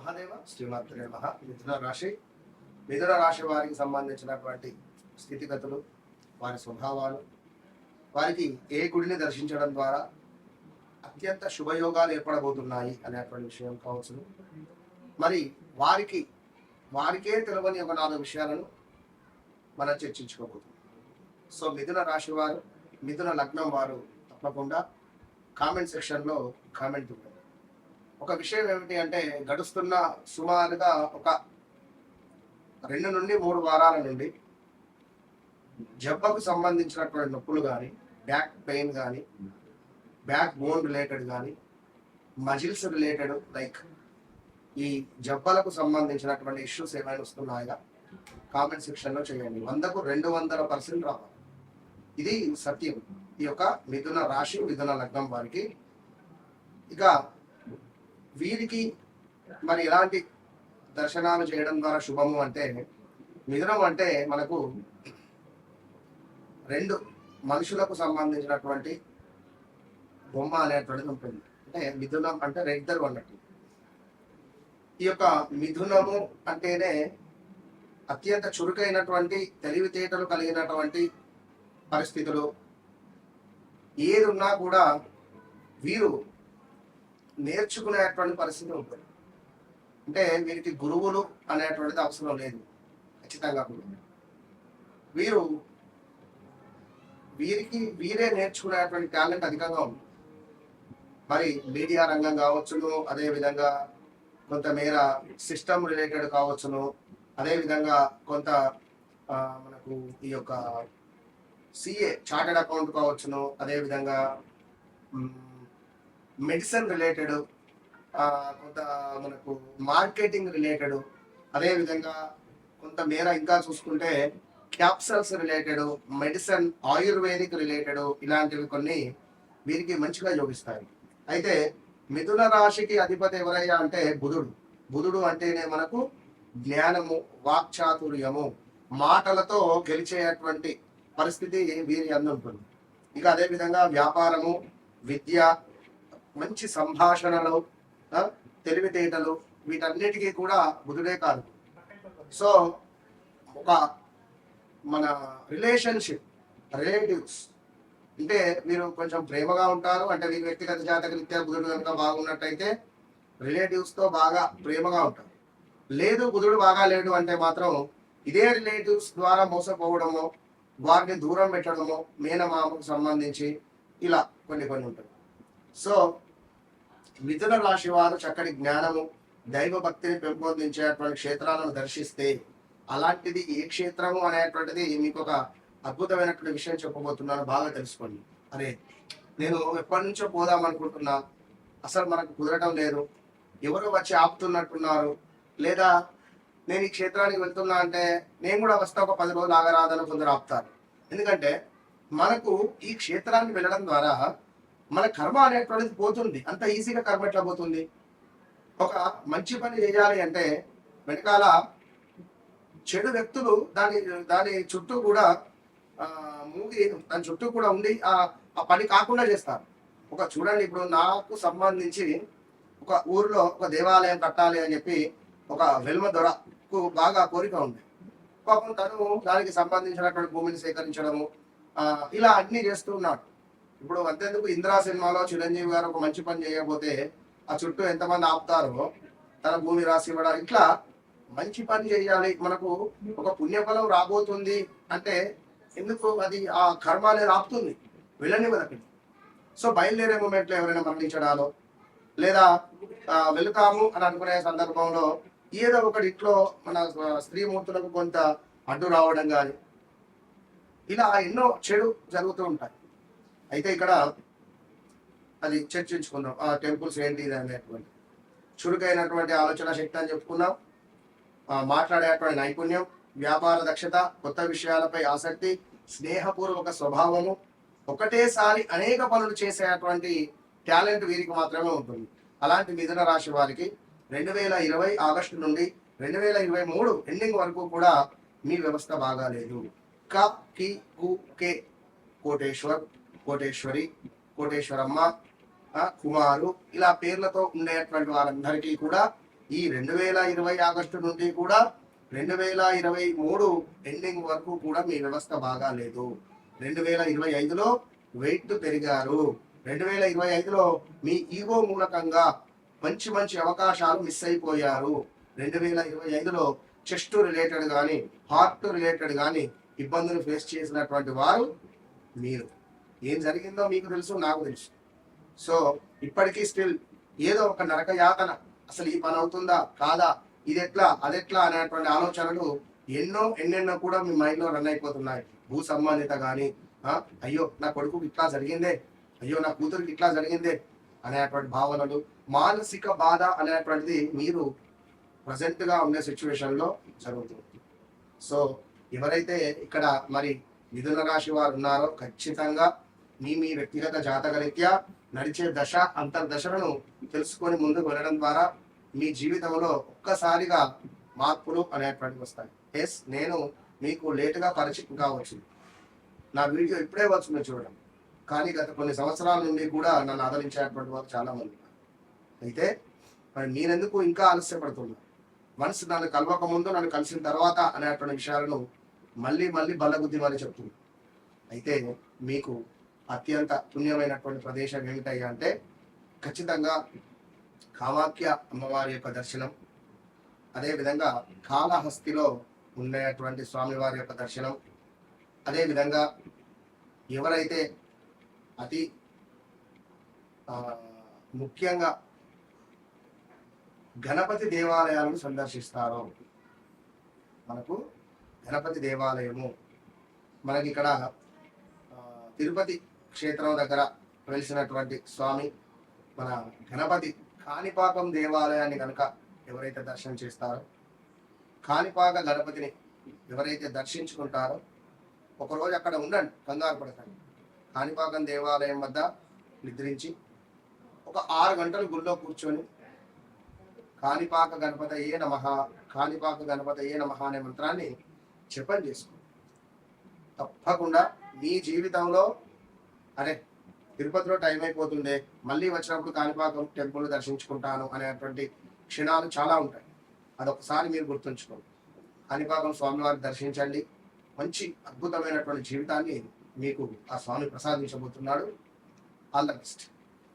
మహాదేవ శ్రీమాత్రే మహా. మిథున రాశి వారికి సంబంధించినటువంటి స్థితిగతులు, వారి స్వభావాలు, వారికి ఏ గుడిని దర్శించడం ద్వారా అత్యంత శుభయోగాలు ఏర్పడబోతున్నాయి అనేటువంటి విషయం కావచ్చును. మరి వారికే తెలియని ఒక 4 విషయాలను మనం చర్చించుకోబోతున్నాం. సో మిథున రాశి వారు, మిథున లగ్నం వారు తప్పకుండా కామెంట్ సెక్షన్లో కామెంట్ ఇవ్వండి. ఒక విషయం ఏమిటి అంటే, గడుస్తున్న సుమారుగా ఒక 2 నుండి 3 వారాల నుండి జబ్బకు సంబంధించినటువంటి నొప్పులు కానీ, బ్యాక్ పెయిన్ కానీ, బ్యాక్ బోన్ రిలేటెడ్ కానీ, మజిల్స్ రిలేటెడ్ లైక్ ఈ జబ్బలకు సంబంధించినటువంటి ఇష్యూస్ ఏమైనా వస్తున్నాయా కామెంట్ సెక్షన్లో చేయండి. 100కు 200% రావాలి. ఇది సత్యం ఈ యొక్క మిథున రాశి, మిథున లగ్నం వారికి. ఇక వీరికి మరి ఎలాంటి దర్శనాలు చేయడం ద్వారా శుభము అంటే, మిథునం అంటే మనకు 2 మనుషులకు సంబంధించినటువంటి బొమ్మ అనేటువంటిది ఉంటుంది. అంటే మిథునం అంటే 2 అన్నట్టు. ఈ యొక్క మిథునము అంటేనే అత్యంత చురుకైనటువంటి తెలివితేటలు కలిగినటువంటి పరిస్థితులు. ఏది ఉన్నా కూడా వీరు నేర్చుకునేటువంటి పరిస్థితి ఉంటుంది. అంటే వీరికి గురువులు అనేటువంటిది అవసరం లేదు ఖచ్చితంగా. వీరే నేర్చుకునేటువంటి టాలెంట్ అధికంగా ఉంది. మరి మీడియా రంగం కావచ్చును, అదేవిధంగా కొంతమేర సిస్టమ్ రిలేటెడ్ కావచ్చును, అదేవిధంగా కొంత మనకు ఈ యొక్క సిఏ చార్టెడ్ అకౌంట్ కావచ్చును, అదేవిధంగా మెడిసిన్ రిలేటెడ్, కొంత మనకు మార్కెటింగ్ రిలేటెడ్, అదేవిధంగా కొంతమేర ఇంకా చూసుకుంటే capsules related, medicine, ayurvedic related, ఇలాంటివి కొన్ని వీరికి మంచిగా యోగిస్తాయి. అయితే మిథున రాశికి అధిపతి ఎవరయ్యా అంటే బుధుడు అంటేనే మనకు జ్ఞానము, వాక్చాతుర్యము, మాటలతో గెలిచేటువంటి పరిస్థితి వీరి అందు ఉంటుంది. ఇక అదేవిధంగా వ్యాపారము, విద్య, మంచి సంభాషణలు, తెలివితేటలు, వీటన్నిటికీ కూడా బుధుడే కాదు. సో ఒక మన రిలేటివ్స్ అంటే మీరు కొంచెం ప్రేమగా ఉంటారు అంటే, వీరి వ్యక్తిగత జాతక రీత్యా బుధుడు కనుక బాగున్నట్టయితే రిలేటివ్స్తో బాగా ప్రేమగా ఉంటారు. లేదు బుధుడు బాగా లేడు అంటే మాత్రం ఇదే రిలేటివ్స్ ద్వారా మోసపోవడము, వారిని దూరం పెట్టడము, మేనమామకు సంబంధించి ఇలా కొన్ని ఉంటుంది. సో మిథున రాశి వారు చక్కటి జ్ఞానము, దైవ భక్తిని పెంపొందించేటువంటి క్షేత్రాలను దర్శిస్తే, అలాంటిది ఏ క్షేత్రము అనేటువంటిది మీకు ఒక అద్భుతమైనటువంటి విషయం చెప్పబోతున్నాను, బాగా తెలుసుకోండి. అరే నేను ఎప్పటి నుంచో పోదాం అనుకుంటున్నా, అసలు మనకు కుదరటం లేదు, ఎవరో వచ్చి ఆపుతున్నట్టున్నారు, లేదా నేను ఈ క్షేత్రానికి వెళ్తున్నా అంటే నేను కూడా వస్తే ఒక 10 రోజులు ఆగరాదని కొందరు ఆపుతారు. ఎందుకంటే మనకు ఈ క్షేత్రానికి వెళ్ళడం ద్వారా మన కర్మ అనేటువంటిది పోతుంది. అంత ఈజీగా కర్మ ఎట్లా పోతుంది? ఒక మంచి పని చేయాలి అంటే వెనకాల చెడు వ్యక్తులు దాని చుట్టూ కూడా దాని చుట్టూ కూడా ఉండి ఆ పని కాకుండా చేస్తారు. చూడండి, ఇప్పుడు నాకు సంబంధించి ఒక ఊర్లో ఒక దేవాలయం కట్టాలి అని చెప్పి ఒక వెల్మ దొరకు బాగా కోరిక ఉంది. పాపం తను దానికి సంబంధించినటువంటి భూమిని సేకరించడము, ఇలా అన్ని చేస్తూ ఉన్నాడు. ఇప్పుడు అంతేందుకు ఇంద్రా సినిమాలో చిరంజీవి గారు ఒక మంచి పని చేయకపోతే ఆ చుట్టూ ఎంతమంది ఆపుతారో తన భూమి రాసి ఇవ్వడం, ఇట్లా మంచి పని చేయాలి, మనకు ఒక పుణ్యఫలం రాబోతుంది అంటే ఎందుకు అది ఆ కర్మ అనేది ఆపుతుంది, వెళ్ళనివ్వదు. సో బయలుదేరే మూమెంట్లో ఎవరైనా మరణించడాలో, లేదా వెళుతాము అని అనుకునే సందర్భంలో ఏదో ఒకటి ఇంట్లో మన స్త్రీమూర్తులకు కొంత అడ్డు రావడం కానీ, ఇలా ఎన్నో చెడు జరుగుతూ ఉంటాయి. అయితే ఇక్కడ అది చర్చించుకుందాం, ఆ టెంపుల్స్ ఏంటి అనేటువంటి. చురుకైనటువంటి ఆలోచన శక్తి అని చెప్పుకున్నాం, మాట్లాడేటువంటి నైపుణ్యం, వ్యాపార దక్షత, కొత్త విషయాలపై ఆసక్తి, స్నేహపూర్వక స్వభావము, ఒకటేసారి అనేక పనులు చేసేటువంటి టాలెంట్ వీరికి మాత్రమే ఉంటుంది. అలాంటి మిథున రాశి వారికి 2020 ఆగస్టు నుండి 2023 ఎండింగ్ వరకు కూడా మీ వ్యవస్థ బాగాలేదు. కే కోటేశ్వర్, కోటేశ్వరి, కోటేశ్వరమ్మ, కుమారు, ఇలా పేర్లతో ఉండేటువంటి వారందరికీ కూడా ఈ 2020 ఆగస్టు నుండి కూడా 2023 ఎండింగ్ వరకు కూడా మీ వ్యవస్థ బాగా లేదు. 2025లో వెయిట్ పెరిగారు. 2025లో మీ ఈగో మూలకంగా మంచి మంచి అవకాశాలు మిస్ అయిపోయారు. 2025లో చెస్ట్ రిలేటెడ్ కానీ హార్ట్ రిలేటెడ్ కానీ ఇబ్బందులు ఫేస్ చేసినటువంటి వారు మీరు. ఏం జరిగిందో మీకు తెలుసు, నాకు తెలుసు. సో ఇప్పటికీ స్టిల్ ఏదో ఒక నరక యాతన, అసలు ఈ పని అవుతుందా కాదా, ఇది ఎట్లా అదెట్లా అనేటువంటి ఆలోచనలు ఎన్నెన్నో కూడా మీ మైండ్లో రన్ అయిపోతున్నాయి. భూ సంబంధిత కానీ అయ్యో నా కొడుకుకి ఇట్లా జరిగిందే, అయ్యో నా కూతురికి ఇట్లా జరిగిందే అనేటువంటి భావనలు, మానసిక బాధ అనేటువంటిది మీరు ప్రజెంట్గా ఉండే సిచ్యువేషన్లో జరుగుతుంది. సో ఎవరైతే ఇక్కడ మరి మిథున రాశి వారు ఉన్నారో ఖచ్చితంగా మీ వ్యక్తిగత జాతకరీత్యా నడిచే దశ అంతర్దశలను తెలుసుకొని ముందుకు వెళ్ళడం ద్వారా మీ జీవితంలో ఒక్కసారిగా మార్పులు అనేటువంటివి వస్తాయి. ఎస్, నేను మీకు లేటుగా పరిచయం కావచ్చు, నా వీడియో ఇప్పుడే వచ్చింది చూడడం, కానీ గత కొన్ని సంవత్సరాల నుండి కూడా నన్ను ఆదరించేటువంటి వారు చాలా మంది. అయితే మరి మీరెందుకు ఇంకా ఆలస్యపడుతున్నారు? వన్స్ నన్ను కలవక ముందు, నన్ను కలిసిన తర్వాత అనేటువంటి విషయాలను మళ్ళీ బల్లగుద్ది మరి చెప్తుంది. అయితే మీకు అత్యంత పుణ్యమైనటువంటి ప్రదేశం ఏమిటయ్యా అంటే ఖచ్చితంగా కామాఖ్య అమ్మవారి యొక్క దర్శనం, అదేవిధంగా కాళహస్తిలో ఉండేటువంటి స్వామివారి యొక్క దర్శనం, అదేవిధంగా ఎవరైతే అతి ముఖ్యంగా గణపతి దేవాలయాలను సందర్శిస్తారో, మనకు గణపతి దేవాలయము మనకి ఇక్కడ తిరుపతి క్షేత్రం దగ్గర వెలిసినటువంటి స్వామి మన గణపతి కాణిపాకం దేవాలయాన్ని కనుక ఎవరైతే దర్శనం చేస్తారో, కాణిపాక గణపతిని ఎవరైతే దర్శించుకుంటారో ఒకరోజు అక్కడ ఉండండి, కంగారు పడకండి. కాణిపాకం దేవాలయం వద్ద నిద్రించి ఒక 6 గంటలు గుళ్ళో కూర్చొని కాణిపాక గణపతయే నమః, కాణిపాక గణపతయే నమః అనే మంత్రాన్ని జపం చేసుకో. తప్పకుండా మీ జీవితంలో అరే తిరుపతిలో టైం అయిపోతుండే, మళ్ళీ వచ్చినప్పుడు కాణిపాకం టెంపుల్ దర్శించుకుంటాను అనేటువంటి క్షణాలు చాలా ఉంటాయి. అదొకసారి మీరు గుర్తుంచుకోండి. కాణిపాకం స్వామివారిని దర్శించండి. మంచి అద్భుతమైనటువంటి జీవితాన్ని మీకు ఆ స్వామి ప్రసాదించబోతున్నాడు. All the best.